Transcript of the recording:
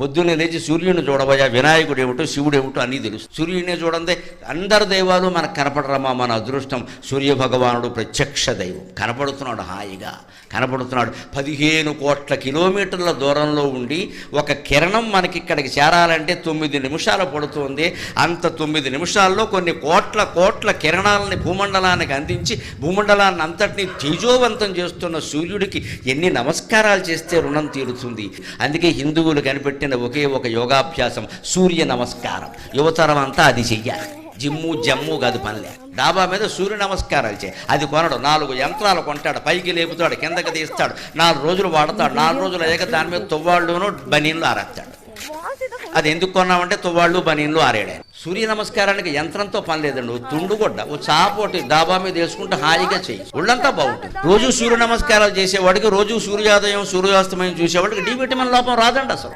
పొద్దున్నే లేచి సూర్యుని చూడబోయా, వినాయకుడు ఏమిటో శివుడు ఏమిటో అన్నీ తెలుసు. సూర్యుడినే చూడండి, అందరు దైవాలు మనకు కనపడరమ్మా. మన అదృష్టం సూర్య భగవానుడు ప్రత్యక్ష దైవం. కనపడుతున్నాడు, హాయిగా కనపడుతున్నాడు. 15 కోట్ల కిలోమీటర్ల దూరంలో ఉండి ఒక కిరణం మనకి ఇక్కడికి చేరాలంటే 9 నిమిషాలు పడుతుంది. అంత 9 నిమిషాల్లో కొన్ని కోట్ల కిరణాలని భూమండలానికి అందించి భూమండలాన్ని అంతటినీ తేజోవంతం చేస్తున్న సూర్యుడికి ఎన్ని నమస్కారాలు చేస్తే రుణం తీరుతుంది. అందుకే హిందువులు కనిపెట్టిన ఒకే ఒక యోగాభ్యాసం సూర్య నమస్కారం. యువతరం అంతా అది చెయ్యాలి. జమ్ము కాదు పనిలే. డాబా మీద సూర్య నమస్కారాలు చేయి. అది కొనడు, 4 యంత్రాలు కొంటాడు, పైకి లేపుతాడు, కిందకి తీస్తాడు, 4 రోజులు వాడతాడు. 4 రోజులు అయ్యాక దాని మీద తువ్వాళ్ళును బనీన్లు ఆరేస్తాడు. అది ఎందుకు కొన్నామంటే తువ్వాళ్ళు బనీన్లు ఆరేడారు. సూర్య నమస్కారానికి యంత్రంతో పని లేదండి. ఓ తుండుగొడ్డ, ఓ చాపోటి డాబా మీద వేసుకుంటే హాయిగా చేయి, ఒళ్ళంతా బాగుంటుంది. రోజు సూర్య నమస్కారాలు చేసేవాడికి, రోజు సూర్యోదయం సూర్యాస్తమయం చూసేవాడికి డి విటమిన్ లోపం రాదండి అసలు.